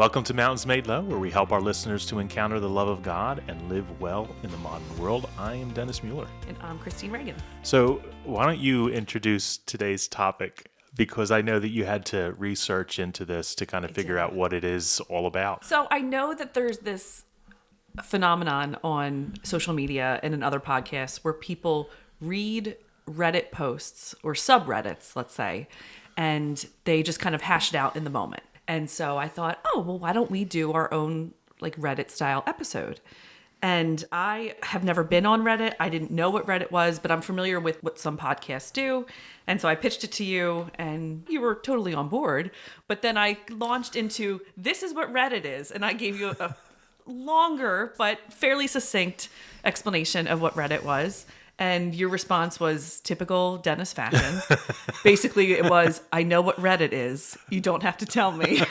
Welcome to Mountains Made Low, where we help our listeners to encounter the love of God and live well in the modern world. I am Dennis Mueller. And I'm Christine Reagan. So why don't you introduce today's topic? Because I know that you had to research into this to kind of figure out what it is all about. So I know that there's this phenomenon on social media and in other podcasts where people read Reddit posts or subreddits, let's say, and they just kind of hash it out in the moment. And so I thought, why don't we do our own like Reddit style episode? And I have never been on Reddit. I didn't know what Reddit was, but I'm familiar with what some podcasts do. And so I pitched it to you and you were totally on board. But then I launched into, this is what Reddit is. And I gave you a longer but fairly succinct explanation of what Reddit was. And your response was typical Dennis fashion. Basically, it was, I know what Reddit is. You don't have to tell me.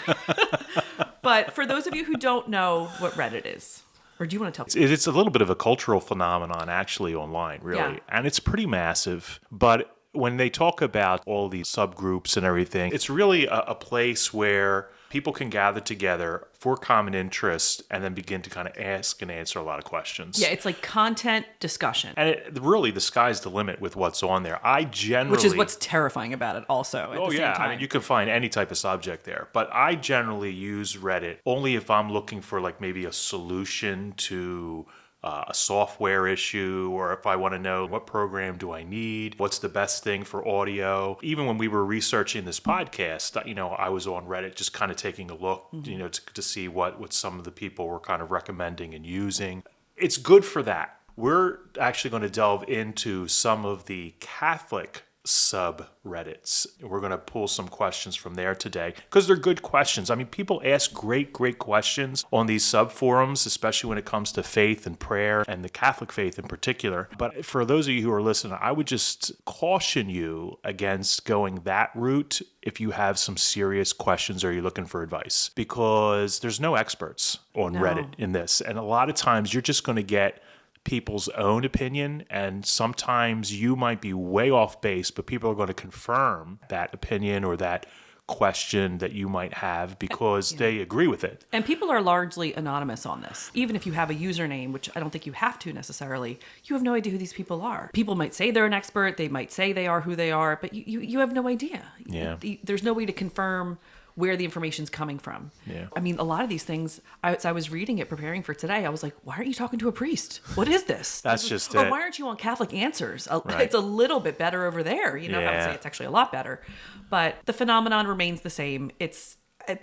But for those of you who don't know what Reddit is, or do you want to tell me? It's a little bit of a cultural phenomenon actually online, really. Yeah. And it's pretty massive. But when they talk about all these subgroups and everything, it's really a place where people can gather together for common interest and then begin to kind of ask and answer a lot of questions. Yeah, it's like content discussion. And really, the sky's the limit with what's on there. Which is what's terrifying about it also at the same time. I mean, you can find any type of subject there. But I generally use Reddit only if I'm looking for like maybe a solution to a software issue, or if I want to know what program do I need, what's the best thing for audio. Even when we were researching this podcast, I was on Reddit just kind of taking a look, to see what some of the people were kind of recommending and using. It's good for that. We're actually going to delve into some of the Catholic subreddits. We're going to pull some questions from there today because they're good questions. I mean, people ask great questions on these sub forums, especially when it comes to faith and prayer and the Catholic faith in particular. But for those of you who are listening, I would just caution you against going that route if you have some serious questions or you're looking for advice, because there's no experts on Reddit in this. And a lot of times you're just going to get people's own opinion, and sometimes you might be way off base, but people are going to confirm that opinion or that question that you might have because they agree with it. And people are largely anonymous on this. Even if you have a username, which I don't think you have to necessarily, you have no idea who these people are. People might say they're an expert, they might say they are who they are, but you have no idea. Yeah. There's no way to confirm where the information's coming from. Yeah. I mean, a lot of these things, as I was reading it, preparing for today, I was like, why aren't you talking to a priest? What is this? That's just or it. why aren't you on Catholic Answers? Right. It's a little bit better over there. I would say it's actually a lot better. But the phenomenon remains the same.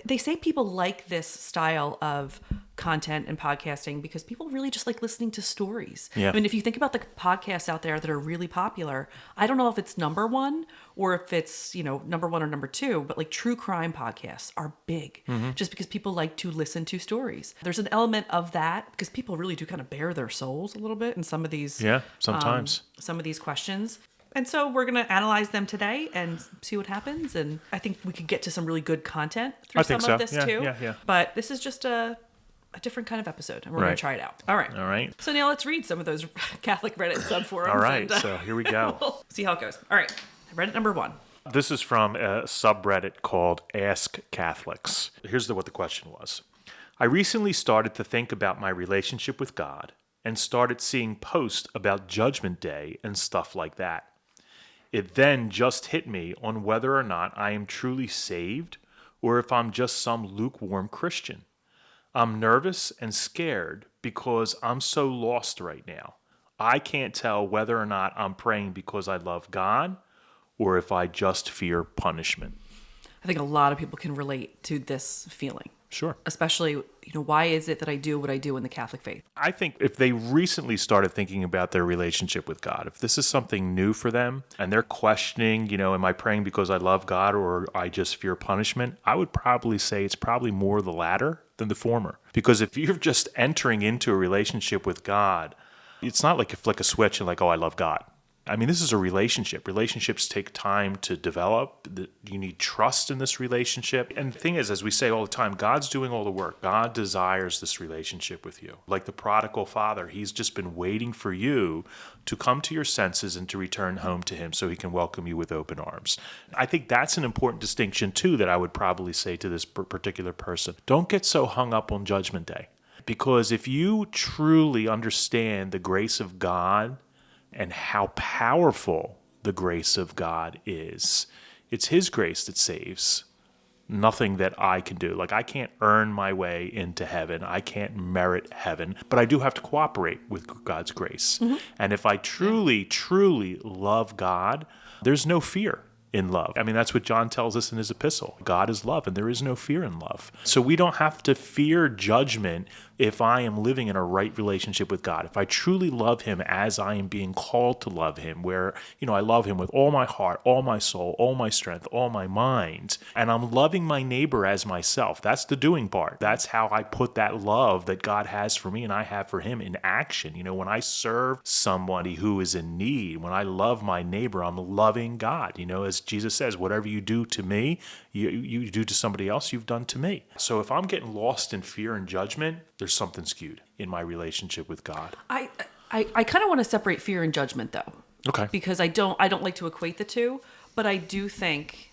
They say people like this style of content and podcasting because people really just like listening to stories. Yeah. I mean, if you think about the podcasts out there that are really popular, I don't know if it's number one or if it's, number one or number two, but like true crime podcasts are big just because people like to listen to stories. There's an element of that because people really do kind of bare their souls a little bit in some of these. Yeah, sometimes. Some of these questions. And so we're going to analyze them today and see what happens. And I think we could get to some really good content through some of this too. Yeah. But this is just a different kind of episode, and we're going to try it out. All right. So now let's read some of those Catholic Reddit subforums. All right, so here we go. We'll see how it goes. All right, Reddit number 1. This is from a subreddit called Ask Catholics. Here's what the question was. I recently started to think about my relationship with God and started seeing posts about Judgment Day and stuff like that. It then just hit me on whether or not I am truly saved or if I'm just some lukewarm Christian. I'm nervous and scared because I'm so lost right now. I can't tell whether or not I'm praying because I love God or if I just fear punishment. I think a lot of people can relate to this feeling. Sure. Especially, why is it that I do what I do in the Catholic faith? I think if they recently started thinking about their relationship with God, if this is something new for them and they're questioning, am I praying because I love God or I just fear punishment? I would probably say it's probably more the latter than the former. Because if you're just entering into a relationship with God, it's not like you flick a switch and like, oh, I love God. I mean, this is a relationship. Relationships take time to develop. You need trust in this relationship. And the thing is, as we say all the time, God's doing all the work. God desires this relationship with you. Like the prodigal father, he's just been waiting for you to come to your senses and to return home to him so he can welcome you with open arms. I think that's an important distinction, too, that I would probably say to this particular person. Don't get so hung up on Judgment Day. Because if you truly understand the grace of God and how powerful the grace of God is, it's his grace that saves. Nothing that I can do. Like, I can't earn my way into heaven. I can't merit heaven, but I do have to cooperate with God's grace. And if I truly, truly love God, there's no fear in love. I mean, that's what John tells us in his epistle. God is love, and there is no fear in love. So we don't have to fear judgment if I am living in a right relationship with God. If I truly love him as I am being called to love him, where, I love him with all my heart, all my soul, all my strength, all my mind, and I'm loving my neighbor as myself. That's the doing part. That's how I put that love that God has for me and I have for him in action. When I serve somebody who is in need, when I love my neighbor, I'm loving God. As Jesus says, whatever you do to me, you do to somebody else, you've done to me. So if I'm getting lost in fear and judgment, there's something skewed in my relationship with God. I kind of want to separate fear and judgment, though. Okay. Because I don't like to equate the two, but I do think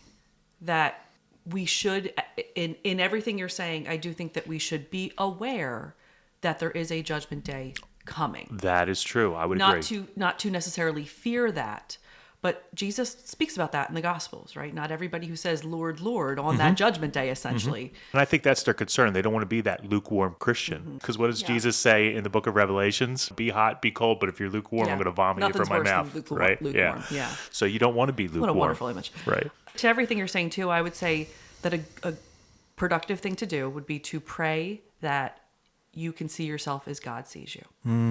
that we should, in everything you're saying, I do think that we should be aware that there is a judgment day coming. That is true. I would agree. Not to necessarily fear that, but Jesus speaks about that in the Gospels, right? Not everybody who says, Lord, Lord, on that judgment day, essentially. And I think that's their concern. They don't want to be that lukewarm Christian. Because what does Jesus say in the book of Revelations? Be hot, be cold, but if you're lukewarm, I'm going to vomit you from my mouth. Right? Lukewarm. Yeah. So you don't want to be lukewarm. What a wonderful image. Right. To everything you're saying, too, I would say that a productive thing to do would be to pray that you can see yourself as God sees you.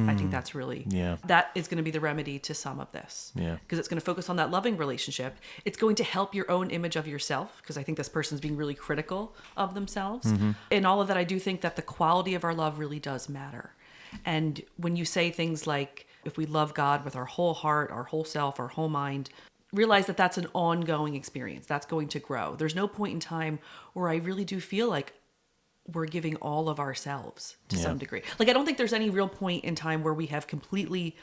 I think that's really, that is going to be the remedy to some of this. Yeah. Because it's going to focus on that loving relationship. It's going to help your own image of yourself, because I think this person's being really critical of themselves. And all of that, I do think that the quality of our love really does matter. And when you say things like, if we love God with our whole heart, our whole self, our whole mind, realize that that's an ongoing experience. That's going to grow. There's no point in time where I really do feel like we're giving all of ourselves to some degree. Like, I don't think there's any real point in time where we have completely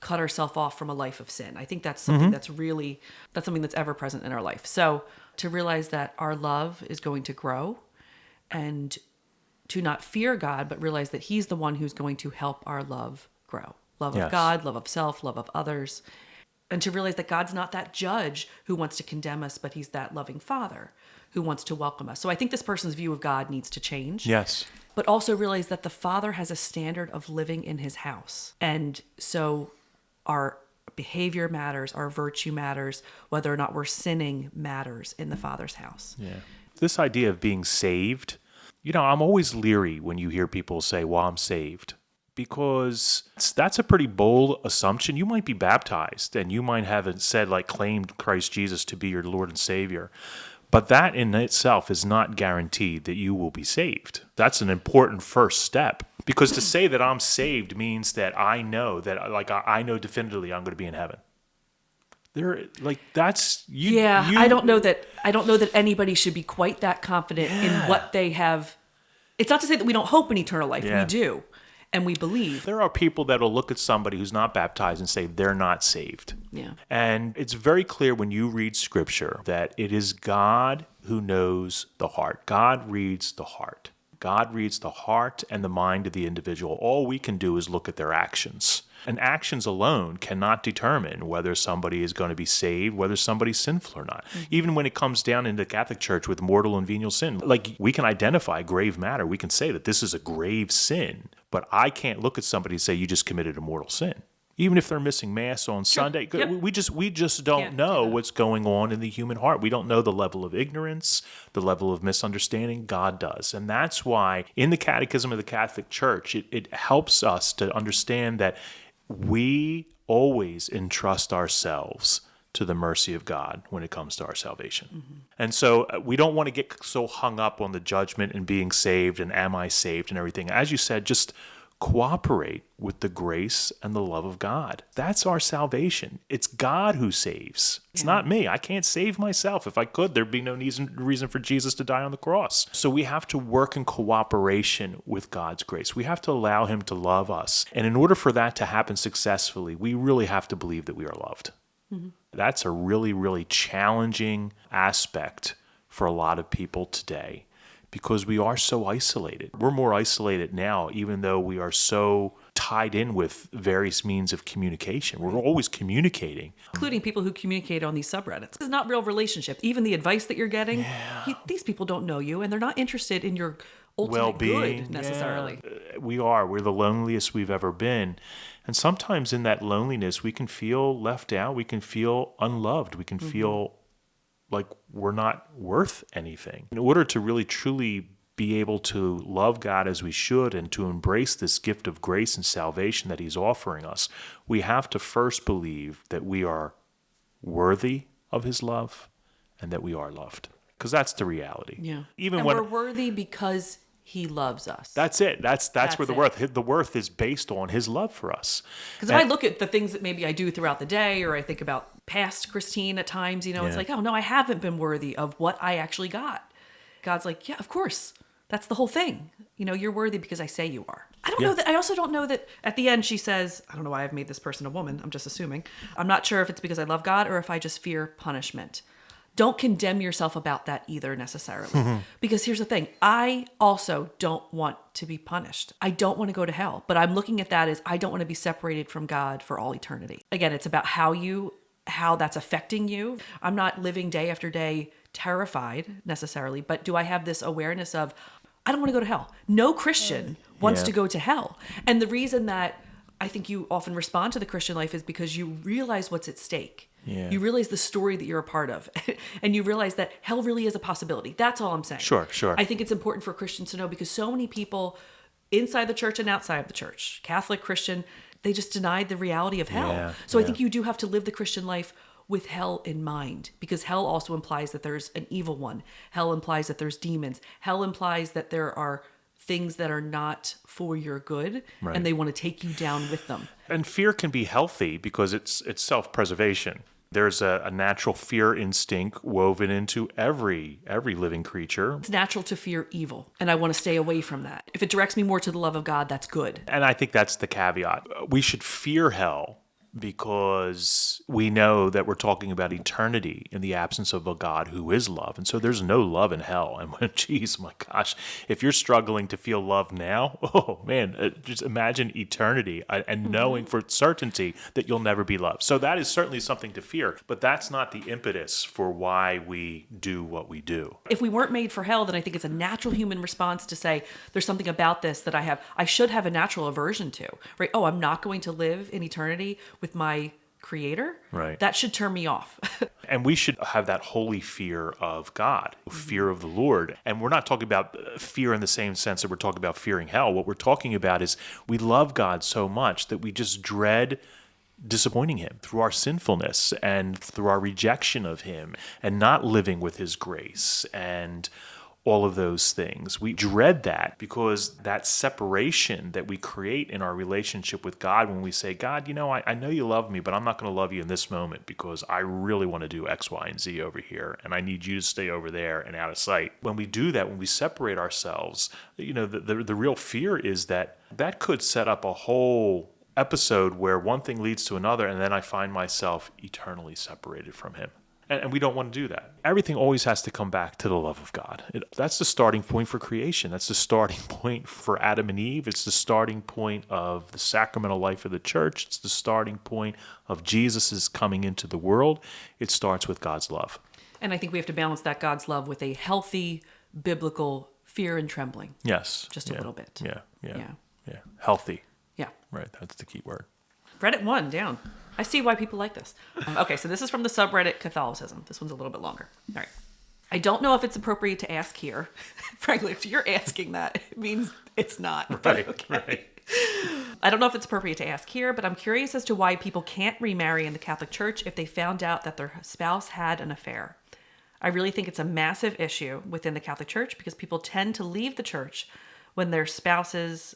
cut ourselves off from a life of sin. I think that's something that's something that's ever present in our life. So to realize that our love is going to grow, and to not fear God, but realize that he's the one who's going to help our love grow. Love of God, love of self, love of others. And to realize that God's not that judge who wants to condemn us, but he's that loving father who wants to welcome us. So I think this person's view of God needs to change. Yes. But also realize that the Father has a standard of living in his house. And so our behavior matters, our virtue matters, whether or not we're sinning matters in the Father's house. Yeah. This idea of being saved, I'm always leery when you hear people say, well, I'm saved. Because that's a pretty bold assumption. You might be baptized and you might have said, claimed Christ Jesus to be your Lord and Savior. But that in itself is not guaranteed that you will be saved. That's an important first step. Because to say that I'm saved means that I know I know definitively I'm going to be in heaven. That's you. Yeah, I don't know that anybody should be quite that confident in what they have. It's not to say that we don't hope in eternal life. We do. And we believe. There are people that will look at somebody who's not baptized and say they're not saved. Yeah. And it's very clear when you read Scripture that it is God who knows the heart. God reads the heart. God reads the heart and the mind of the individual. All we can do is look at their actions. And actions alone cannot determine whether somebody is going to be saved, whether somebody's sinful or not. Even when it comes down in the Catholic Church with mortal and venial sin, we can identify grave matter. We can say that this is a grave sin, but I can't look at somebody and say you just committed a mortal sin. Even if they're missing Mass on Sunday, we just don't know what's going on in the human heart. We don't know the level of ignorance, the level of misunderstanding. God does. And that's why in the Catechism of the Catholic Church, it helps us to understand that we always entrust ourselves to the mercy of God when it comes to our salvation. And so we don't want to get so hung up on the judgment and being saved and am I saved and everything. As you said, just cooperate with the grace and the love of God. That's our salvation. It's God who saves. It's not me. I can't save myself. If I could, there'd be no reason for Jesus to die on the cross. So we have to work in cooperation with God's grace. We have to allow him to love us. And in order for that to happen successfully, we really have to believe that we are loved. Mm-hmm. That's a really, really challenging aspect for a lot of people today, because we are so isolated. We're more isolated now, even though we are so tied in with various means of communication. We're always communicating. Including people who communicate on these subreddits. It's not real relationship. Even the advice that you're getting, these people don't know you, and they're not interested in your ultimate well-being, good necessarily. Yeah. We're the loneliest we've ever been. And sometimes in that loneliness, we can feel left out. We can feel unloved. We can feel like we're not worth anything. In order to really truly be able to love God as we should and to embrace this gift of grace and salvation that he's offering us, we have to first believe that we are worthy of his love and that we are loved. Because that's the reality. Yeah. Even and when we're worthy because he loves us. That's it. That's where the worth is based on his love for us. Because if I look at the things that maybe I do throughout the day, or I think about past Christine at times, it's like, oh no, I haven't been worthy of what I actually got. God's like, yeah, of course. That's the whole thing. You're worthy because I say you are. I don't know that. I also don't know that at the end she says, I don't know why I've made this person a woman. I'm just assuming. I'm not sure if it's because I love God or if I just fear punishment. Don't condemn yourself about that either necessarily. Because here's the thing. I also don't want to be punished. I don't want to go to hell. But I'm looking at that as I don't want to be separated from God for all eternity. Again, it's about how that's affecting you. I'm not living day after day terrified necessarily, but do I have this awareness of, I don't want to go to hell. No Christian wants to go to hell. And the reason that I think you often respond to the Christian life is because you realize what's at stake. Yeah. You realize the story that you're a part of, and you realize that hell really is a possibility. That's all I'm saying. Sure. I think it's important for Christians to know, because so many people inside the church and outside of the church, Catholic, Christian, they just denied the reality of hell. I think you do have to live the Christian life with hell in mind, because hell also implies that there's an evil one. Hell implies that there's demons. Hell implies that there are things that are not for your good, and they want to take you down with them. And fear can be healthy because it's self-preservation. There's a natural fear instinct woven into every living creature. It's natural to fear evil, and I want to stay away from that. If it directs me more to the love of God, that's good. And I think that's the caveat. We should fear hell because we know that we're talking about eternity in the absence of a God who is love. And so there's no love in hell. And geez, my gosh, if you're struggling to feel love now, oh man, just imagine eternity and knowing for certainty that you'll never be loved. So that is certainly something to fear, but that's not the impetus for why we do what we do. If we weren't made for hell, then I think it's a natural human response to say, there's something about this that I should have a natural aversion to, right? Oh, I'm not going to live in eternity with my creator. Right. That should turn me off. And we should have that holy fear of God, fear of the Lord. And we're not talking about fear in the same sense that we're talking about fearing hell. What we're talking about is we love God so much that we just dread disappointing him through our sinfulness and through our rejection of him and not living with his grace and all of those things. We dread that because that separation that we create in our relationship with God when we say, God, I know you love me, but I'm not going to love you in this moment because I really want to do X, Y, and Z over here, and I need you to stay over there and out of sight. When we do that, when we separate ourselves, the real fear is that could set up a whole episode where one thing leads to another, and then I find myself eternally separated from him. And we don't want to do that. Everything always has to come back to the love of God. That's the starting point for creation. That's the starting point for Adam and Eve. It's the starting point of the sacramental life of the church. It's the starting point of Jesus' coming into the world. It starts with God's love. And I think we have to balance that God's love with a healthy, biblical fear and trembling. Yes. Just a little bit. Yeah. Healthy. Yeah. Right. That's the key word. Reddit 1 down. I see why people like this. Okay, so this is from the subreddit Catholicism. This one's a little bit longer. All right. I don't know if it's appropriate to ask here. Frankly, if you're asking that, it means it's not. Right, okay. right. I don't know if it's appropriate to ask here, but I'm curious as to why people can't remarry in the Catholic Church if they found out that their spouse had an affair. I really think it's a massive issue within the Catholic Church because people tend to leave the church when their spouses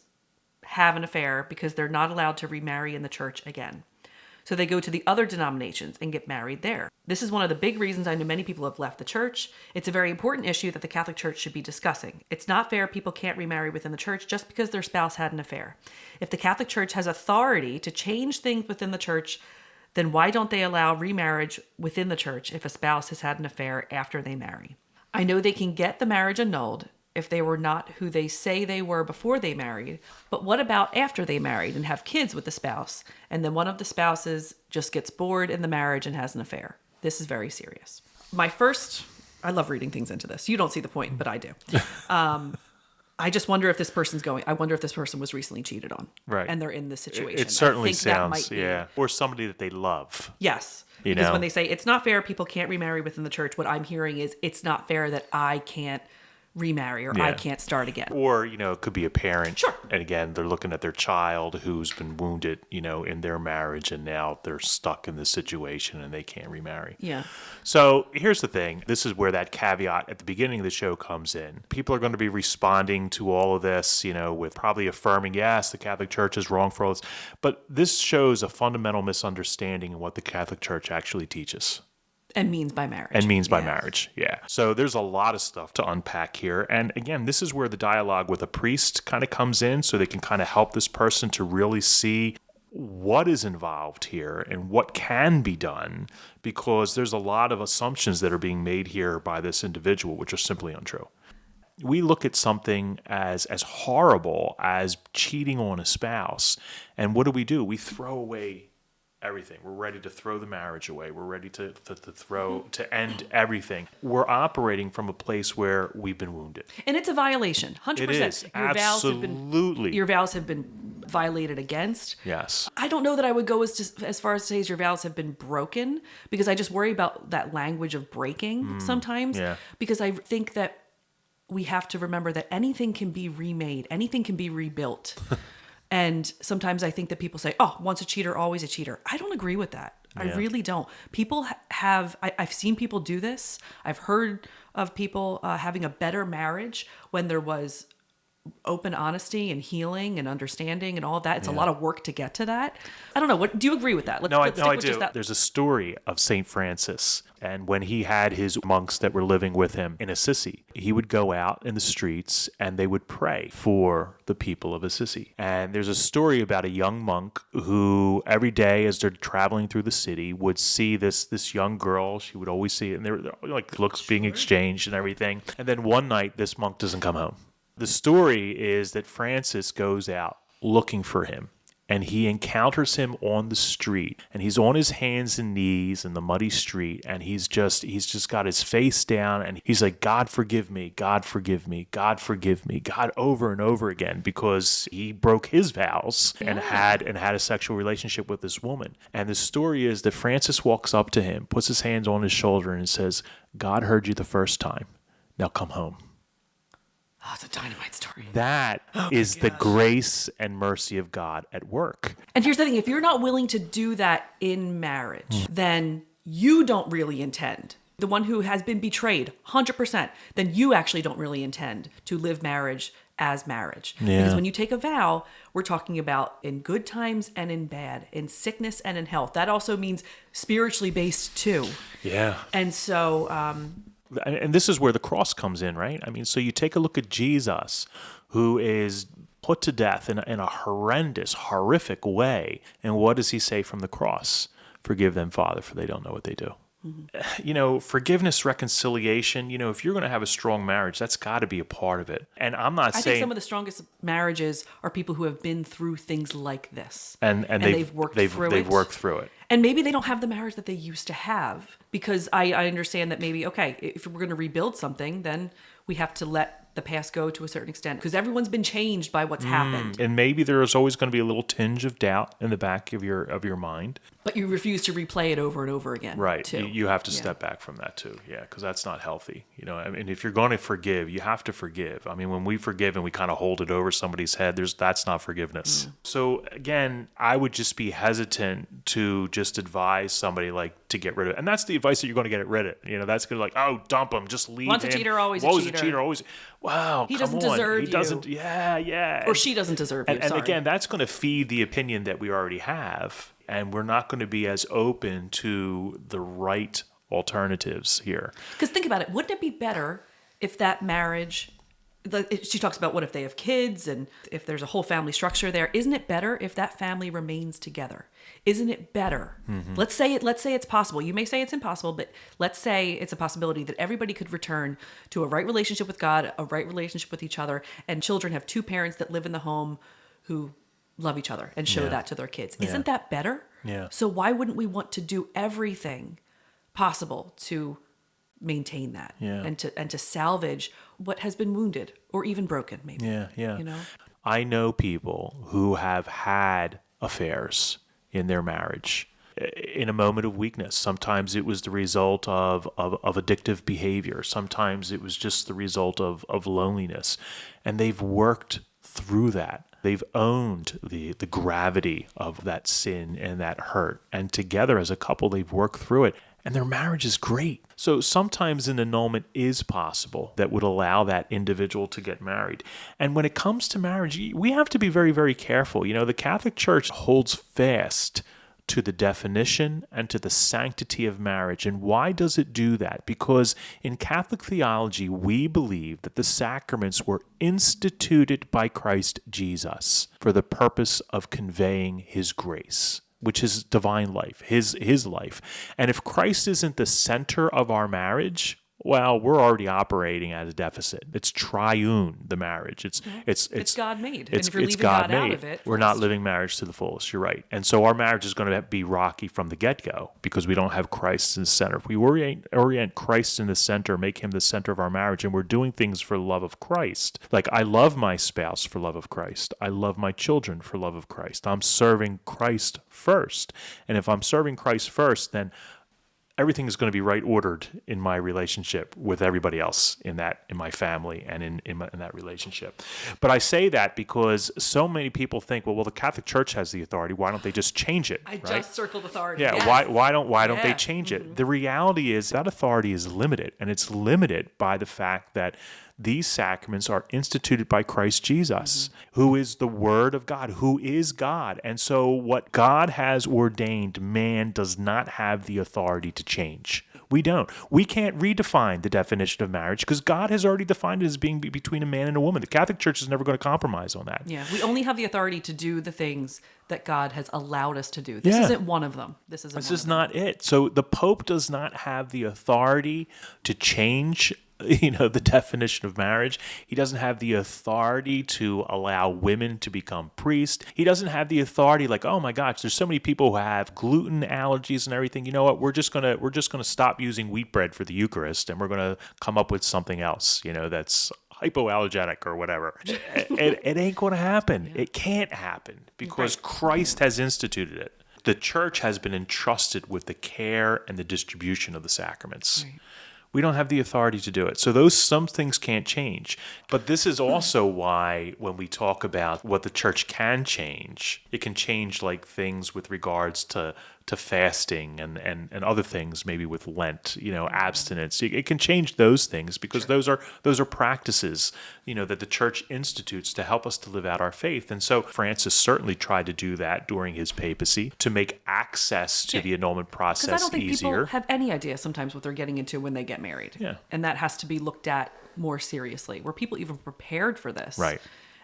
have an affair because they're not allowed to remarry in the church again. So they go to the other denominations and get married there. This is one of the big reasons I know many people have left the church. It's a very important issue that the Catholic Church should be discussing. It's not fair people can't remarry within the church just because their spouse had an affair. If the Catholic Church has authority to change things within the church, then why don't they allow remarriage within the church if a spouse has had an affair after they marry? I know they can get the marriage annulled if they were not who they say they were before they married, but what about after they married and have kids with the spouse, and then one of the spouses just gets bored in the marriage and has an affair? This is very serious. I love reading things into this. You don't see the point, but I do. I just wonder if this person was recently cheated on. Right. And they're in this situation. It certainly I think that sounds, might be. yeah. Or somebody that they love. Yes. You Because know? when they say it's not fair, people can't remarry within the church, what I'm hearing is it's not fair that I can't remarry or I can't start again. Or, it could be a parent. Sure. And again, they're looking at their child who's been wounded, in their marriage, and now they're stuck in this situation and they can't remarry. Yeah. So here's the thing. This is where that caveat at the beginning of the show comes in. People are going to be responding to all of this, with probably affirming, yes, the Catholic Church is wrong for all this. But this shows a fundamental misunderstanding in what the Catholic Church actually teaches. And means by marriage. Yeah. So there's a lot of stuff to unpack here. And again, this is where the dialogue with a priest kind of comes in, so they can kind of help this person to really see what is involved here and what can be done, because there's a lot of assumptions that are being made here by this individual, which are simply untrue. We look at something as horrible as cheating on a spouse, and what do? We throw away everything. We're ready to throw the marriage away. We're ready to end everything. We're operating from a place where we've been wounded. And it's a violation, 100%. It is, absolutely. Your vows have been violated against. Yes. I don't know that I would go as far as to say your vows have been broken, because I just worry about that language of breaking sometimes. Yeah. Because I think that we have to remember that anything can be remade. Anything can be rebuilt. And sometimes I think that people say, oh, once a cheater, always a cheater. I don't agree with that. I really don't. People I've seen people do this. I've heard of people having a better marriage when there was open honesty and healing and understanding and all of that. It's a lot of work to get to that. I don't know. What do you agree with that? I do. There's a story of St. Francis, and when he had his monks that were living with him in Assisi, he would go out in the streets and they would pray for the people of Assisi. And there's a story about a young monk who every day as they're traveling through the city would see this young girl. She would always see it, and there were like looks being exchanged and everything. And then one night this monk doesn't come home. The story is that Francis goes out looking for him, and he encounters him on the street, and he's on his hands and knees in the muddy street, and he's just got his face down, and he's like, God forgive me, God forgive me, God forgive me, God, over and over again, because he broke his vows and had a sexual relationship with this woman. And the story is that Francis walks up to him, puts his hands on his shoulder, and says, God heard you the first time, now come home. Oh, it's a dynamite story. That is the grace and mercy of God at work. And here's the thing. If you're not willing to do that in marriage, then you don't really intend. The one who has been betrayed, 100%, then you actually don't really intend to live marriage as marriage. Yeah. Because when you take a vow, we're talking about in good times and in bad, in sickness and in health. That also means spiritually based too. Yeah. And so... and this is where the cross comes in, right? I mean, so you take a look at Jesus, who is put to death in a horrendous, horrific way. And what does he say from the cross? Forgive them, Father, for they don't know what they do. Mm-hmm. Forgiveness, reconciliation, if you're going to have a strong marriage, that's got to be a part of it. And I'm not saying... I think some of the strongest marriages are people who have been through things like this. And they've worked through it. They've worked through it. And maybe they don't have the marriage that they used to have, because I understand that maybe, okay, if we're going to rebuild something, then we have to let the past go to a certain extent, because everyone's been changed by what's happened. And maybe there is always going to be a little tinge of doubt in the back of your mind. But you refuse to replay it over and over again. Right. Too. You have to step back from that too. Yeah, because that's not healthy. I mean, if you're going to forgive, you have to forgive. I mean, when we forgive and we kind of hold it over somebody's head, that's not forgiveness. So again, I would just be hesitant to just advise somebody like, to get rid of it. And that's the advice that you're going to get rid of. That's going to like, oh, dump him, just leave Once him. a cheater, always a Always cheater. a cheater, always. Wow, He come doesn't on. deserve He you. doesn't. Yeah. Or she doesn't deserve you. And Sorry. again, that's going to feed the opinion that we already have, and we're not going to be as open to the right alternatives here. Because think about it. Wouldn't it be better if that marriage, she talks about what if they have kids and if there's a whole family structure there, isn't it better if that family remains together? Isn't it better? Mm-hmm. Let's say it's possible. You may say it's impossible, but let's say it's a possibility that everybody could return to a right relationship with God, a right relationship with each other, and children have two parents that live in the home who love each other and show that to their kids. Isn't that better? Yeah. So why wouldn't we want to do everything possible to maintain that and to salvage what has been wounded or even broken, maybe? Yeah. I know people who have had affairs in their marriage in a moment of weakness. Sometimes it was the result of addictive behavior. Sometimes it was just the result of loneliness. And they've worked through that. They've owned the gravity of that sin and that hurt. And together as a couple, they've worked through it. And their marriage is great. So sometimes an annulment is possible that would allow that individual to get married. And when it comes to marriage, we have to be very, very careful. The Catholic Church holds fast to the definition and to the sanctity of marriage. And why does it do that? Because in Catholic theology, we believe that the sacraments were instituted by Christ Jesus for the purpose of conveying his grace, which is divine life, his life. And if Christ isn't the center of our marriage, well, we're already operating at a deficit. It's triune, the marriage. It's God made. It's, and if you're it's leaving God God out made. of it, We're not living marriage to the fullest. You're right. And so our marriage is going to be rocky from the get-go because we don't have Christ in the center. If we orient Christ in the center, make him the center of our marriage, and we're doing things for the love of Christ. Like, I love my spouse for love of Christ. I love my children for love of Christ. I'm serving Christ first. And if I'm serving Christ first, then everything is going to be right ordered in my relationship with everybody else in my family and in that relationship. But I say that because so many people think, well, the Catholic Church has the authority. Why don't they just change it? Just circled authority. Yeah. Yes. Why don't they change it? The reality is that authority is limited, and it's limited by the fact that these sacraments are instituted by Christ Jesus, who is the Word of God, who is God. And so what God has ordained, man does not have the authority to change. We don't. We can't redefine the definition of marriage because God has already defined it as being between a man and a woman. The Catholic Church is never going to compromise on that. Yeah, we only have the authority to do the things that God has allowed us to do. This isn't one of them. This is not it. So the Pope does not have the authority to change the definition of marriage. He doesn't have the authority to allow women to become priests. He doesn't have the authority like, oh my gosh, there's so many people who have gluten allergies and everything. You know what? We're just gonna stop using wheat bread for the Eucharist, and we're gonna come up with something else, that's hypoallergenic or whatever. It ain't gonna happen. It can't happen because Christ has instituted it. The church has been entrusted with the care and the distribution of the sacraments. Right. We don't have the authority to do it. So some things can't change. But this is also why when we talk about what the church can change, it can change like things with regards to fasting and other things, maybe with Lent, abstinence. It can change those things because those are practices, that the church institutes to help us to live out our faith. And so Francis certainly tried to do that during his papacy to make access to the annulment process easier. Because I don't think people have any idea sometimes what they're getting into when they get married. Yeah. And that has to be looked at more seriously. Were people even prepared for this? Right.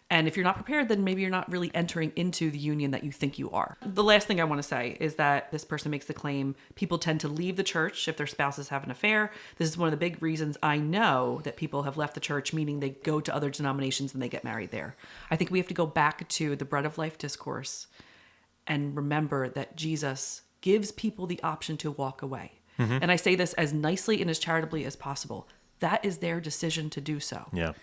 And if you're not prepared, then maybe you're not really entering into the union that you think you are. The last thing I want to say is that this person makes the claim people tend to leave the church if their spouses have an affair. This is one of the big reasons I know that people have left the church, meaning they go to other denominations and they get married there. I think we have to go back to the Bread of Life discourse and remember that Jesus gives people the option to walk away. Mm-hmm. And I say this as nicely and as charitably as possible. That is their decision to do so. Yeah.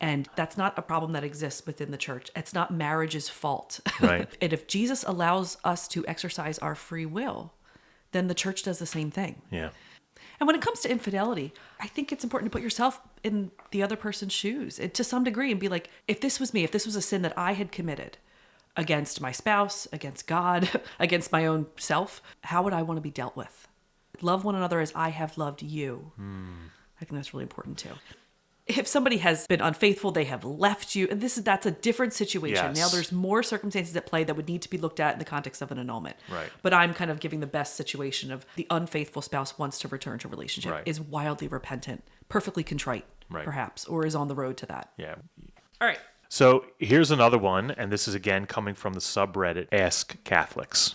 And that's not a problem that exists within the church. It's not marriage's fault. Right. And if Jesus allows us to exercise our free will, then the church does the same thing. Yeah. And when it comes to infidelity, I think it's important to put yourself in the other person's shoes to some degree and be like, if this was me, if this was a sin that I had committed against my spouse, against God, against my own self, how would I want to be dealt with? Love one another as I have loved you. I think that's really important too. If somebody has been unfaithful, they have left you, and that's a different situation. Yes. Now there's more circumstances at play that would need to be looked at in the context of an annulment. Right. But I'm kind of giving the best situation of the unfaithful spouse wants to return to a relationship, Right. is wildly repentant, perfectly contrite, Right. perhaps, or is on the road to that. Yeah. All right. So here's another one, and this is again coming from the subreddit Ask Catholics.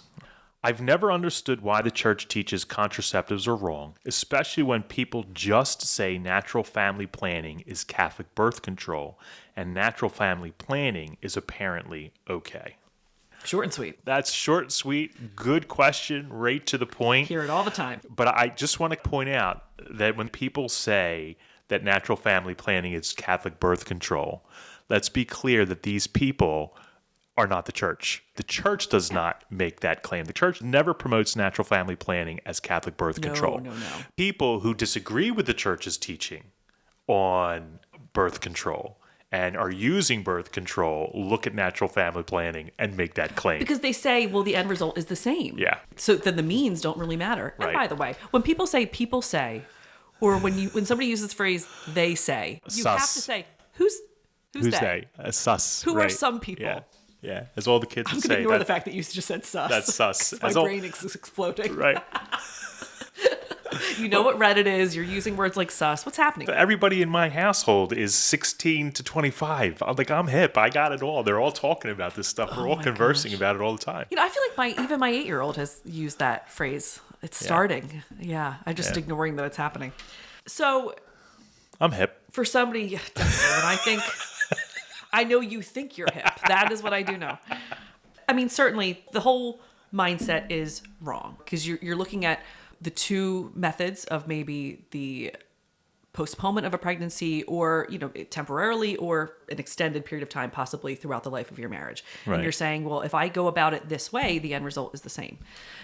I've never understood why the church teaches contraceptives are wrong, especially when people just say natural family planning is Catholic birth control and natural family planning is apparently okay. Short and sweet. That's short, sweet, good question, right to the point. Hear it all the time. But I just want to point out that when people say that natural family planning is Catholic birth control, let's be clear that these people are not the church. The church does not make that claim. The church never promotes natural family planning as Catholic birth control. No. People who disagree with the church's teaching on birth control and are using birth control look at natural family planning and make that claim. Because they say, well, the end result is the same. Yeah. So then the means don't really matter. And Right. by the way, when people say, or when somebody uses the phrase they say, you have to Sus. say, who's they? Sus. Who right. are some people? Yeah. Yeah. As all the kids I'm would going to say. ignore the fact that you just said sus. That's sus. 'Cause my As all- brain is exploding. Right. You know what Reddit is. You're using words like sus. What's happening? Everybody in my household is 16 to 25. I'm hip. I got it all. They're all talking about this stuff. We're all my conversing gosh. about it all the time. You know, I feel like even my 8-year-old has used that phrase. It's starting. Yeah. I'm just ignoring that it's happening. So I'm hip. for somebody, yeah, definitely, and I think, I know you think you're hip. That is what I do know. I mean, certainly the whole mindset is wrong because you're looking at the two methods of maybe the postponement of a pregnancy or, temporarily or an extended period of time, possibly throughout the life of your marriage. Right. And you're saying, well, if I go about it this way, the end result is the same.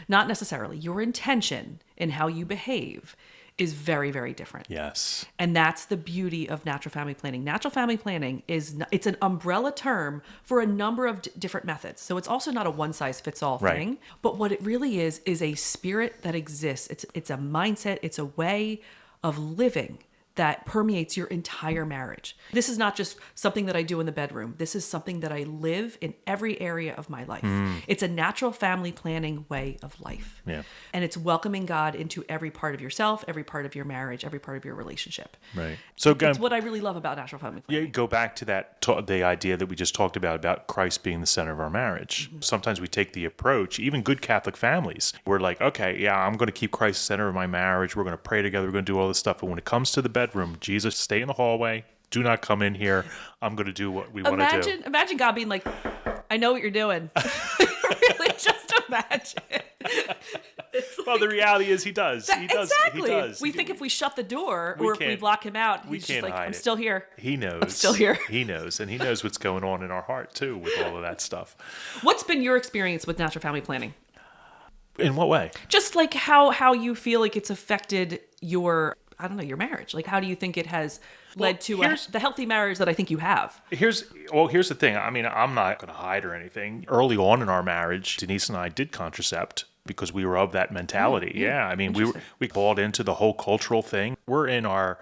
Not necessarily. Your intention in how you behave is very, very different. Yes. And that's the beauty of natural family planning. Natural family planning it's an umbrella term for a number of different methods. So it's also not a one-size-fits-all Right. thing. But what it really is a spirit that exists. It's a mindset. It's a way of living that permeates your entire marriage. This is not just something that I do in the bedroom. This is something that I live in every area of my life. It's a natural family planning way of life. Yeah. And it's welcoming God into every part of yourself, every part of your marriage, every part of your relationship. Right. So again, It's what I really love about natural family planning. yeah, go back to the idea that we just talked about Christ being the center of our marriage. Sometimes we take the approach, even good Catholic families, we're like, okay, yeah, I'm going to keep Christ the center of my marriage. We're going to pray together. We're going to do all this stuff. But when it comes to the bedroom, Jesus, stay in the hallway. Do not come in here. I'm going to do what we want to do. Imagine God being like, I know what you're doing. Really, just imagine. Well, the reality is he does. He does. Exactly. He does. We think if we shut the door We or if we can't- block him out, we he's just can't like, hide I'm it. still here. He knows. I'm still here. He knows. And he knows what's going on in our heart, too, with all of that stuff. What's been your experience with natural family planning? In what way? Just like how you feel like it's affected your marriage. Like, how do you think it has led to the healthy marriage that I think you have? Here's the thing. I mean, I'm not going to hide or anything. Early on in our marriage, Denise and I did contracept because we were of that mentality. Yeah. I mean, we bought into the whole cultural thing. We're in our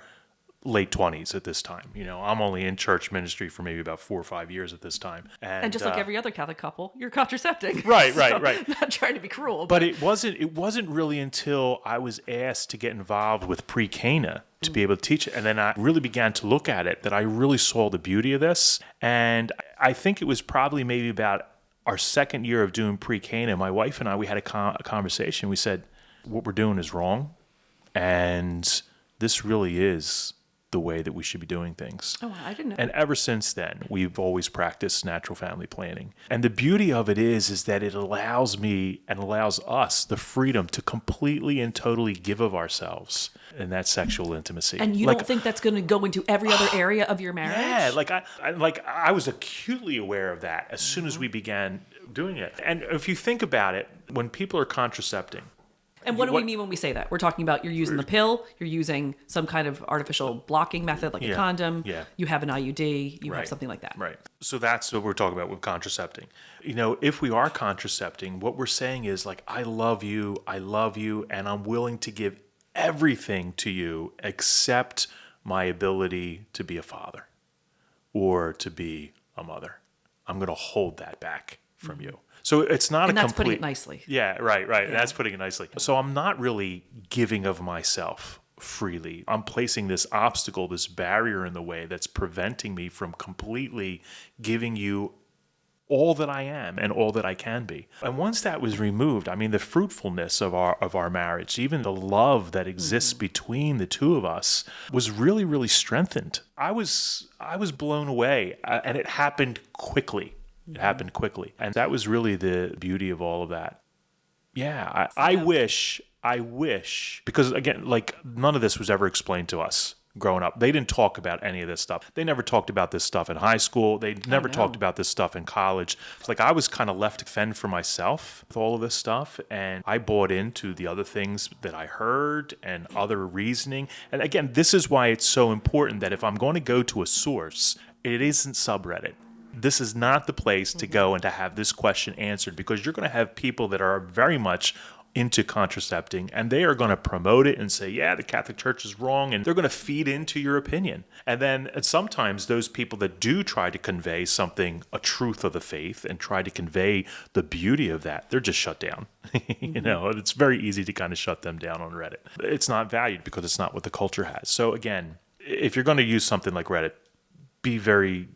late 20s at this time. I'm only in church ministry for maybe about 4 or 5 years at this time. And just like every other Catholic couple, you're contracepting. Right. I'm not trying to be cruel. But it wasn't really until I was asked to get involved with pre-Cana to be able to teach it. And then I really began to look at it that I really saw the beauty of this. And I think it was probably maybe about our second year of doing pre-Cana. My wife and I, we had a conversation. We said, what we're doing is wrong. And this really is the way that we should be doing things. Oh, I didn't know. And ever since then, we've always practiced natural family planning. And the beauty of it is that it allows me and allows us the freedom to completely and totally give of ourselves in that sexual intimacy. And you don't think that's going to go into every other area of your marriage? Yeah, I was acutely aware of that as soon as we began doing it. And if you think about it, when people are contracepting, And what do we mean when we say that? We're talking about you're using the pill, you're using some kind of artificial blocking method like a condom, you have an IUD, you have something like that. Right. So that's what we're talking about with contracepting. If we are contracepting, what we're saying is like, I love you, and I'm willing to give everything to you except my ability to be a father or to be a mother. I'm going to hold that back from you. So it's not and a that's complete... putting it nicely. Yeah, right. Yeah. That's putting it nicely. So I'm not really giving of myself freely. I'm placing this obstacle, this barrier in the way that's preventing me from completely giving you all that I am and all that I can be. And once that was removed, I mean, the fruitfulness of our marriage, even the love that exists between the two of us, was really, really strengthened. I was blown away, and it happened quickly. It happened quickly, and that was really the beauty of all of that. Yeah, I wish, because again, like none of this was ever explained to us growing up. They didn't talk about any of this stuff. They never talked about this stuff in high school. They never talked about this stuff in college. It's like I was kind of left to fend for myself with all of this stuff, and I bought into the other things that I heard and other reasoning. And again, this is why it's so important that if I'm going to go to a source, it isn't subreddit. This is not the place to go and to have this question answered, because you're going to have people that are very much into contracepting, and they are going to promote it and say, yeah, the Catholic Church is wrong, and they're going to feed into your opinion. And then sometimes those people that do try to convey something, a truth of the faith, and try to convey the beauty of that, they're just shut down. It's very easy to kind of shut them down on Reddit. It's not valued because it's not what the culture has. So again, if you're going to use something like Reddit, be very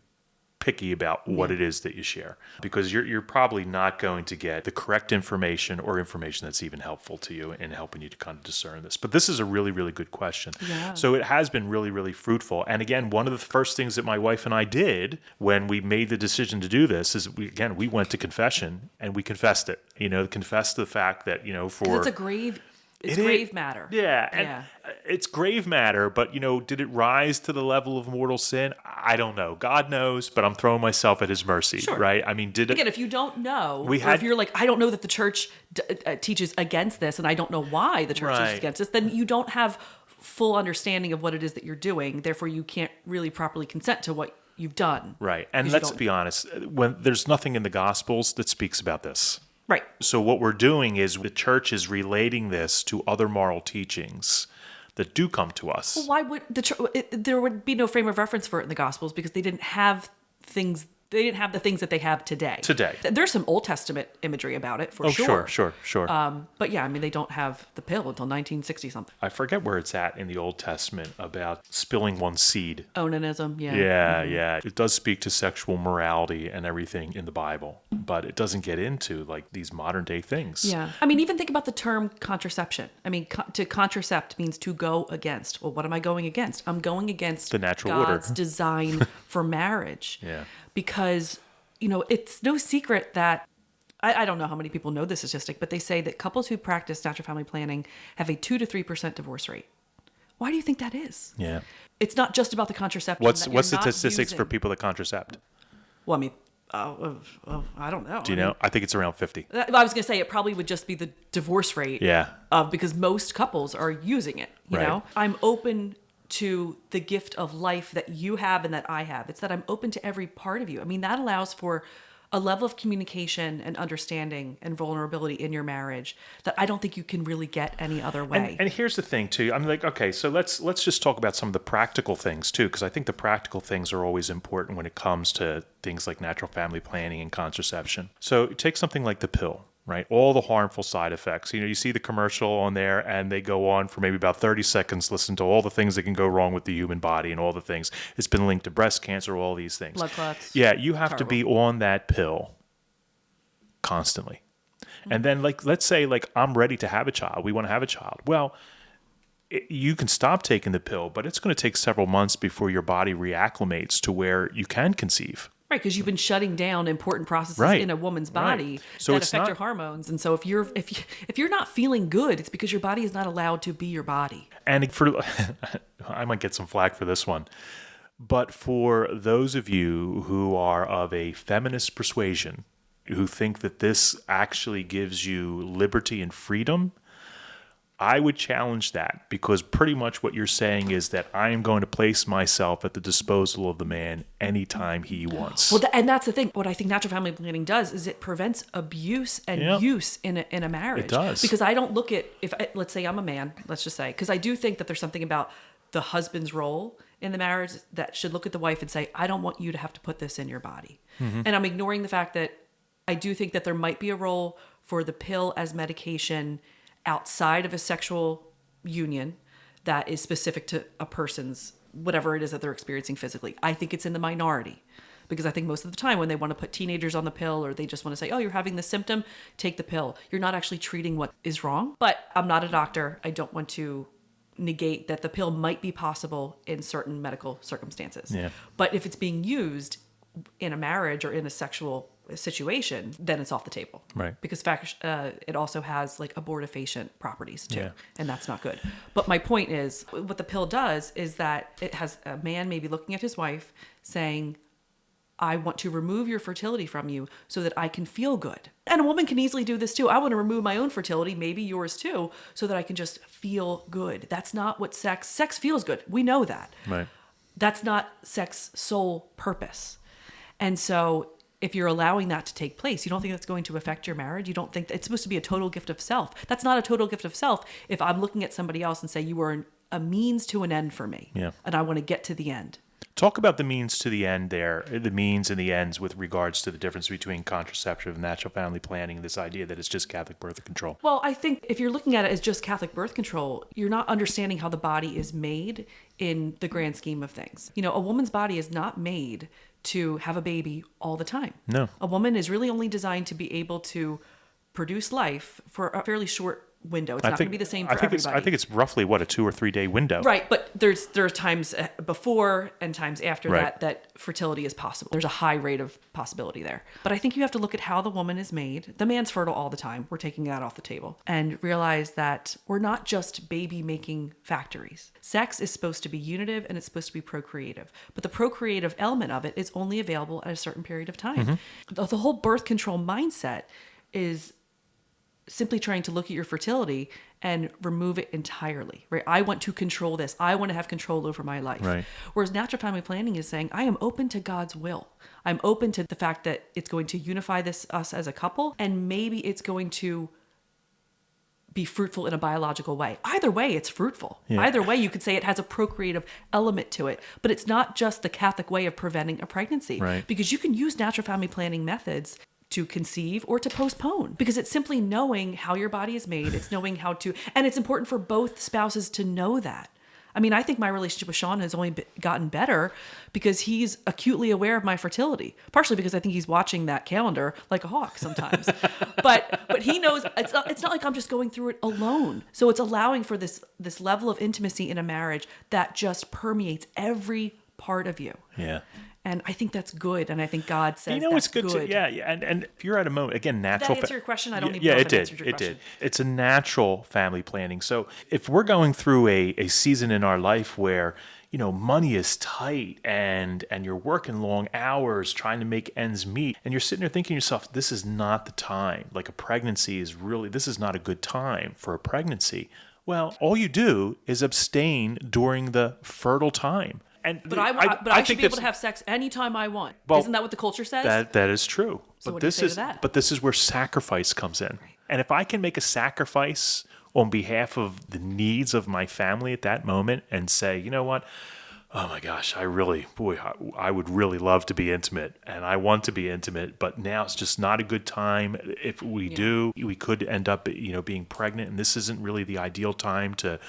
picky about what it is that you share, because you're probably not going to get the correct information or information that's even helpful to you in helping you to kind of discern this. But this is a really, really good question. Yeah. So it has been really, really fruitful. And again, one of the first things that my wife and I did when we made the decision to do this is we went to confession and we confessed it. Confessed the fact that, for... It's grave matter. Yeah. And it's grave matter, but, did it rise to the level of mortal sin? I don't know. God knows, but I'm throwing myself at his mercy, right? I mean, Again, if you don't know, if you're like, I don't know that the church teaches against this, and I don't know why the church teaches against this, then you don't have full understanding of what it is that you're doing. Therefore, you can't really properly consent to what you've done. Right. And let's be honest, when there's nothing in the Gospels that speaks about this. Right. So what we're doing is the church is relating this to other moral teachings that do come to us. Well, why would there would be no frame of reference for it in the Gospels, because they didn't have things. They didn't have the things that they have today. There's some Old Testament imagery about it, for sure. Sure. But yeah, I mean, they don't have the pill until 1960-something. I forget where it's at in the Old Testament about spilling one's seed. Onanism, yeah. Yeah. It does speak to sexual morality and everything in the Bible, but it doesn't get into like these modern day things. Yeah. I mean, even think about the term contraception. I mean, to contracept means to go against. Well, what am I going against? I'm going against the natural God's order. design for marriage. Yeah. Because, it's no secret that, I don't know how many people know this statistic, but they say that couples who practice natural family planning have a 2 to 3% divorce rate. Why do you think that is? Yeah. It's not just about the contraception. What's the statistics for people that contracept? Well, I mean, I don't know. Do you know? I think it's around 50. I was going to say it probably would just be the divorce rate. Yeah. Because most couples are using it, you know? I'm open to the gift of life that you have and that I have. It's that I'm open to every part of you. I mean, that allows for a level of communication and understanding and vulnerability in your marriage that I don't think you can really get any other way. And here's the thing too. I'm like, okay, so let's just talk about some of the practical things too, because I think the practical things are always important when it comes to things like natural family planning and contraception. So take something like the pill. Right? All the harmful side effects. You see the commercial on there and they go on for maybe about 30 seconds, listen to all the things that can go wrong with the human body and all the things. It's been linked to breast cancer, all these things. Blood clots. Yeah, you have to be on that pill constantly. Mm-hmm. And then let's say I'm ready to have a child. We want to have a child. Well, you can stop taking the pill, but it's going to take several months before your body reacclimates to where you can conceive. Right, because you've been shutting down important processes in a woman's body that affect your hormones, and so if you're not feeling good, it's because your body is not allowed to be your body. And I might get some flack for this one, but for those of you who are of a feminist persuasion, who think that this actually gives you liberty and freedom, I would challenge that, because pretty much what you're saying is that I am going to place myself at the disposal of the man anytime he wants. Well, and that's the thing. What I think natural family planning does is it prevents abuse and use in a marriage. It does. Because I don't look at, let's say I'm a man, let's just say, because I do think that there's something about the husband's role in the marriage that should look at the wife and say, I don't want you to have to put this in your body. Mm-hmm. And I'm ignoring the fact that I do think that there might be a role for the pill as medication outside of a sexual union that is specific to a person's whatever it is that they're experiencing physically. I think it's in the minority, because I think most of the time when they want to put teenagers on the pill, or they just want to say, oh, you're having this symptom, take the pill, you're not actually treating what is wrong. But I'm not a doctor. I don't want to negate that the pill might be possible in certain medical circumstances. Yeah. But if it's being used in a marriage or in a sexual situation, then it's off the table. Right. Because it also has like abortifacient properties too. Yeah. And that's not good. But my point is, what the pill does is that it has a man maybe looking at his wife saying, I want to remove your fertility from you so that I can feel good. And a woman can easily do this too. I want to remove my own fertility, maybe yours too, so that I can just feel good. That's not what sex feels good. We know that. Right. That's not sex sole purpose. And so if you're allowing that to take place, you don't think that's going to affect your marriage? You don't think that it's supposed to be a total gift of self? That's not a total gift of self if I'm looking at somebody else and say, you are a means to an end for me. Yeah. And I want to get to the end. Talk about the means to the end there, the means and the ends with regards to the difference between contraception and natural family planning, this idea that it's just Catholic birth control. Well, I think if you're looking at it as just Catholic birth control, you're not understanding how the body is made in the grand scheme of things. You know, a woman's body is not made to have a baby all the time. No. A woman is really only designed to be able to produce life for a fairly short window. It's not going to be the same for everybody. I think it's roughly, a 2 or 3 day window. Right, but there are times before and times after that fertility is possible. There's a high rate of possibility there. But I think you have to look at how the woman is made. The man's fertile all the time. We're taking that off the table. And realize that we're not just baby-making factories. Sex is supposed to be unitive and it's supposed to be procreative. But the procreative element of it is only available at a certain period of time. Mm-hmm. The whole birth control mindset is simply trying to look at your fertility and remove it entirely, right? I want to control this. I want to have control over my life. Right. Whereas natural family planning is saying, I am open to God's will. I'm open to the fact that it's going to unify us as a couple, and maybe it's going to be fruitful in a biological way. Either way, it's fruitful. Yeah. Either way, you could say it has a procreative element to it, but it's not just the Catholic way of preventing a pregnancy. Right. Because you can use natural family planning methods to conceive or to postpone, because it's simply knowing how your body is made. It's knowing how to, and it's important for both spouses to know that. I mean, I think my relationship with Sean has only gotten better because he's acutely aware of my fertility, partially because I think he's watching that calendar like a hawk sometimes. but he knows it's not like I'm just going through it alone. So it's allowing for this level of intimacy in a marriage that just permeates every part of you. Yeah. And I think that's good. And I think God says it's good. And if you're at a moment, again, natural... Did that answer your question? I don't even know if it answered your question. It did. It's a natural family planning. So if we're going through a season in our life where, money is tight and you're working long hours trying to make ends meet, and you're sitting there thinking to yourself, this is not the time. Like a pregnancy this is not a good time for a pregnancy. Well, all you do is abstain during the fertile time. But I should be able to have sex anytime I want. Well, isn't that what the culture says? That is true. So what do you say to that? But this is where sacrifice comes in. Right. And if I can make a sacrifice on behalf of the needs of my family at that moment and say, you know what? Oh my gosh, I would really love to be intimate, and I want to be intimate, but now it's just not a good time. If we do, we could end up, being pregnant, and this isn't really the ideal time to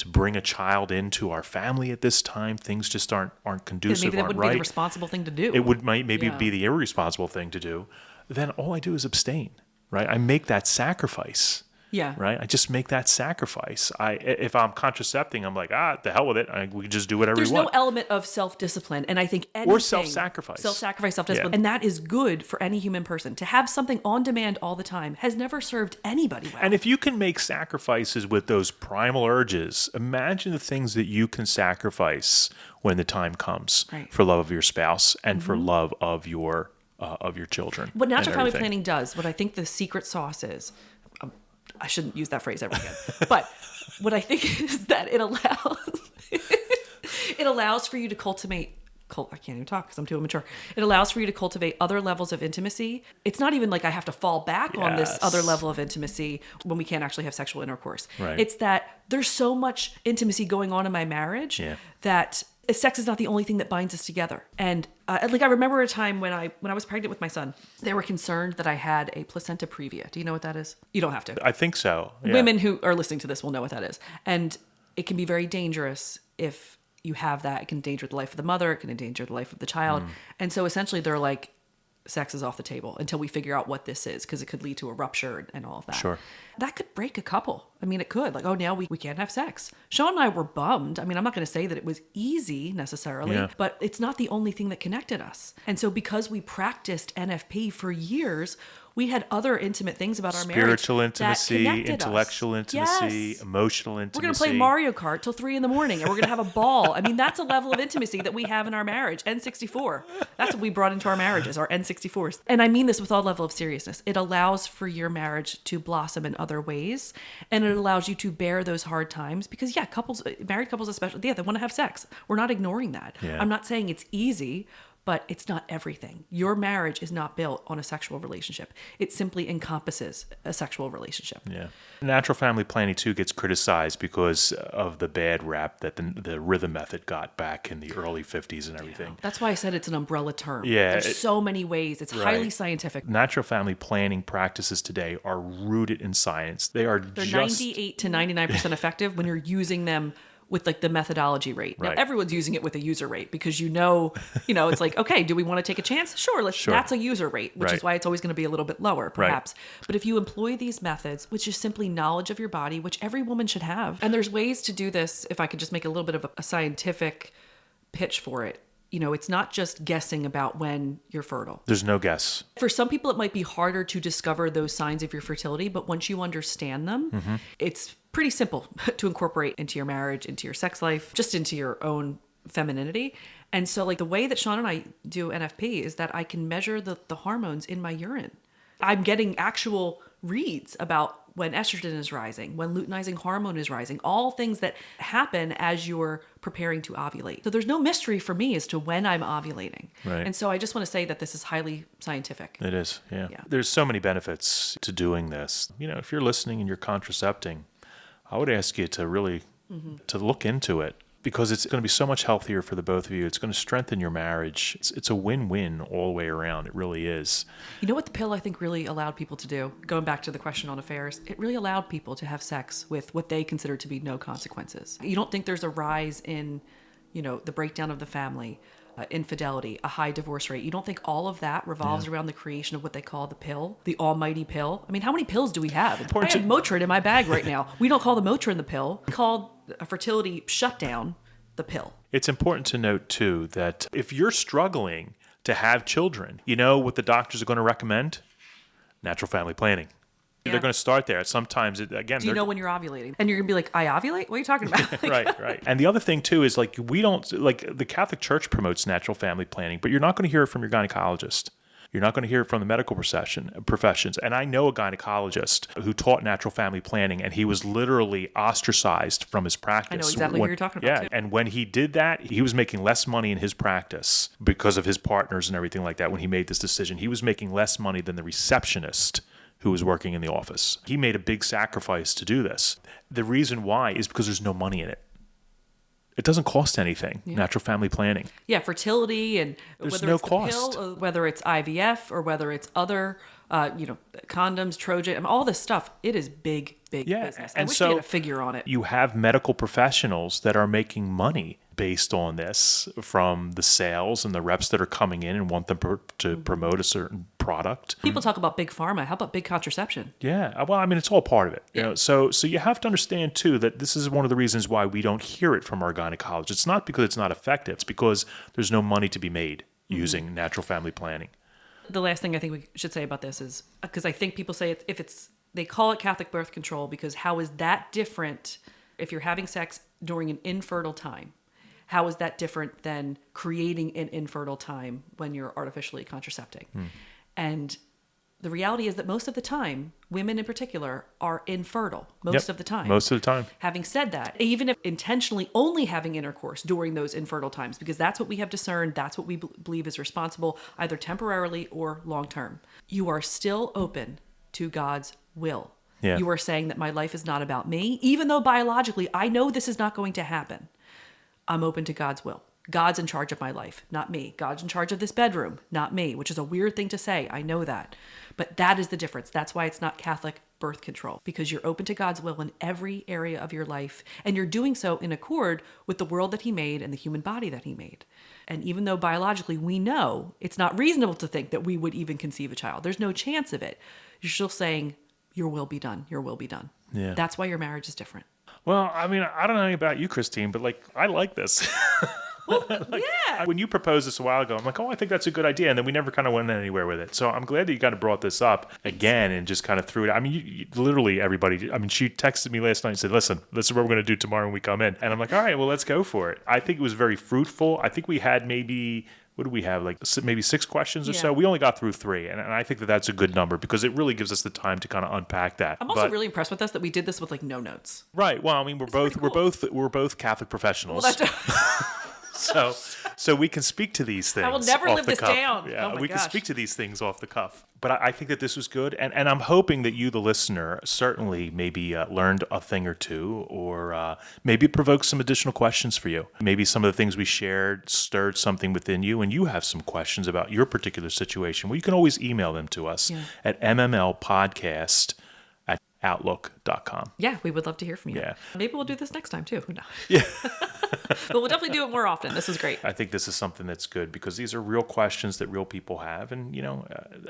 bring a child into our family at this time. Things just aren't conducive. Maybe that would be the responsible thing to do. It would maybe be the irresponsible thing to do. Then all I do is abstain, right? I make that sacrifice. Yeah. Right? I just make that sacrifice. If I'm contracepting, I'm like, the hell with it. We can just do whatever we want. There's no element of self-discipline. And I think anything... Or self-sacrifice. Self-sacrifice, self-discipline. Yeah. And that is good for any human person. To have something on demand all the time has never served anybody well. And if you can make sacrifices with those primal urges, imagine the things that you can sacrifice when the time comes for love of your spouse and for love of your children. What natural family planning does, what I think the secret sauce is... I shouldn't use that phrase ever again. But what I think is that it allows for you to cultivate. I can't even talk because I'm too immature. It allows for you to cultivate other levels of intimacy. It's not even like I have to fall back on this other level of intimacy when we can't actually have sexual intercourse. Right. It's that there's so much intimacy going on in my marriage that sex is not the only thing that binds us together. And I remember a time when I was pregnant with my son, they were concerned that I had a placenta previa. Do you know what that is? You don't have to. I think so. Yeah. Women who are listening to this will know what that is. And it can be very dangerous if you have that. It can endanger the life of the mother. It can endanger the life of the child. And so essentially they're like, sex is off the table until we figure out what this is, because it could lead to a rupture and all of that. Sure. That could break a couple. I mean, it could. Like, oh, now we can't have sex. Sean and I were bummed. I mean, I'm not going to say that it was easy necessarily, but it's not the only thing that connected us. And so because we practiced NFP for years, we had other intimate things about our marriage. Spiritual intimacy, intellectual intimacy, emotional intimacy. We're going to play Mario Kart till 3 a.m. and we're going to have a ball. I mean, that's a level of intimacy that we have in our marriage. N64. That's what we brought into our marriages, our N64s. And I mean this with all level of seriousness. It allows for your marriage to blossom in other ways. And it allows you to bear those hard times because, married couples especially, they want to have sex. We're not ignoring that. Yeah. I'm not saying it's easy, but it's not everything. Your marriage is not built on a sexual relationship. It simply encompasses a sexual relationship. Yeah. Natural family planning, too, gets criticized because of the bad rap that the rhythm method got back in the early 50s and everything. Yeah. That's why I said it's an umbrella term. Yeah. There's so many ways. It's highly scientific. Natural family planning practices today are rooted in science. They're 98 to 99% effective when you're using them with like the methodology rate. Now everyone's using it with a user rate because it's like, okay, do we want to take a chance? Sure, that's a user rate, which is why it's always going to be a little bit lower perhaps. But if you employ these methods, which is simply knowledge of your body, which every woman should have. And there's ways to do this, if I could just make a little bit of a scientific pitch for it. It's not just guessing about when you're fertile. There's no guess. For some people, it might be harder to discover those signs of your fertility, but once you understand them, it's pretty simple to incorporate into your marriage, into your sex life, just into your own femininity. And so the way that Sean and I do NFP is that I can measure the hormones in my urine. I'm getting actual reads about when estrogen is rising, when luteinizing hormone is rising, all things that happen as you're preparing to ovulate. So there's no mystery for me as to when I'm ovulating. Right. And so I just want to say that this is highly scientific. It is, yeah. There's so many benefits to doing this. If you're listening and you're contracepting, I would ask you to really to look into it, because it's going to be so much healthier for the both of you. It's going to strengthen your marriage. It's a win-win all the way around. It really is. You know what the pill, I think, really allowed people to do? Going back to the question on affairs, it really allowed people to have sex with what they consider to be no consequences. You don't think there's a rise in, the breakdown of the family, infidelity, a high divorce rate. You don't think all of that revolves around the creation of what they call the pill, the almighty pill? I mean, how many pills do we have? I have Motrin in my bag right now. We don't call the Motrin the pill. We call a fertility shutdown the pill. It's important to note, too, that if you're struggling to have children, you know what the doctors are going to recommend? Natural family planning. Yeah. They're going to start there. Sometimes, do you know when you're ovulating? And you're going to be like, I ovulate? What are you talking about? Right. And the other thing, too, is we don't, the Catholic Church promotes natural family planning, but you're not going to hear it from your gynecologist. You're not going to hear it from the medical professions. And I know a gynecologist who taught natural family planning, and he was literally ostracized from his practice. I know exactly what you're talking about. Yeah, and when he did that, he was making less money in his practice because of his partners and everything like that. When he made this decision, he was making less money than the receptionist who was working in the office. He made a big sacrifice to do this. The reason why is because there's no money in it. It doesn't cost anything, natural family planning. Yeah, fertility, and there's whether no it's the cost. pill, or whether it's IVF, or whether it's other, condoms, Trojan, all this stuff, it is big business. I wish we had a figure on it. You have medical professionals that are making money based on this from the sales and the reps that are coming in and want them to promote a certain product. People talk about big pharma. How about big contraception? Yeah. Well, I mean, it's all part of it. You know, so you have to understand, too, that this is one of the reasons why we don't hear it from our gynecologists. It's not because it's not effective. It's because there's no money to be made using natural family planning. The last thing I think we should say about this is, because I think people say they call it Catholic birth control, because how is that different if you're having sex during an infertile time? How is that different than creating an infertile time when you're artificially contracepting? And the reality is that most of the time, women in particular are infertile most of the time. Most of the time. Having said that, even if intentionally only having intercourse during those infertile times, because that's what we have discerned, that's what we believe is responsible, either temporarily or long term, you are still open to God's will. Yeah. You are saying that my life is not about me, even though biologically I know this is not going to happen. I'm open to God's will. God's in charge of my life, not me. God's in charge of this bedroom, not me, which is a weird thing to say. I know that. But that is the difference. That's why it's not Catholic birth control, because you're open to God's will in every area of your life. And you're doing so in accord with the world that he made and the human body that he made. And even though biologically we know it's not reasonable to think that we would even conceive a child, there's no chance of it. You're still saying, your will be done. Your will be done. Yeah. That's why your marriage is different. Well, I mean, I don't know about you, Christine, but like, I like this. Yeah. When you proposed this a while ago, I'm like, oh, I think that's a good idea. And then we never kind of went anywhere with it. So I'm glad that you kind of brought this up again and just kind of threw it. I mean, you literally everybody, I mean, she texted me last night and said, listen, this is what we're going to do tomorrow when we come in. And I'm like, all right, well, let's go for it. I think it was very fruitful. I think we had maybe, what do we have? Like maybe 6 questions or so. We only got through 3. And I think that that's a good number because it really gives us the time to kind of unpack that. I'm also really impressed with us that we did this with like no notes. Right. Well, I mean, we're both Catholic professionals. Well, that's So we can speak to these things. I will never off live the this cuff. down. Yeah, Oh my we can gosh. speak to these things off the cuff. But I think that this was good, and I'm hoping that you, the listener, certainly maybe learned a thing or two, or maybe it provoked some additional questions for you. Maybe some of the things we shared stirred something within you, and you have some questions about your particular situation. Well, you can always email them to us at mmlpodcast@outlook.com. Yeah, we would love to hear from you. Yeah. Maybe we'll do this next time too. Who knows? Yeah. But we'll definitely do it more often. This is great. I think this is something that's good because these are real questions that real people have. And,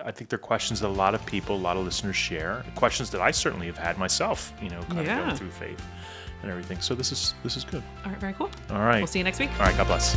I think they're questions that a lot of people, a lot of listeners share. Questions that I certainly have had myself, kind of going through faith and everything. So this is good. All right, very cool. All right. We'll see you next week. All right. God bless.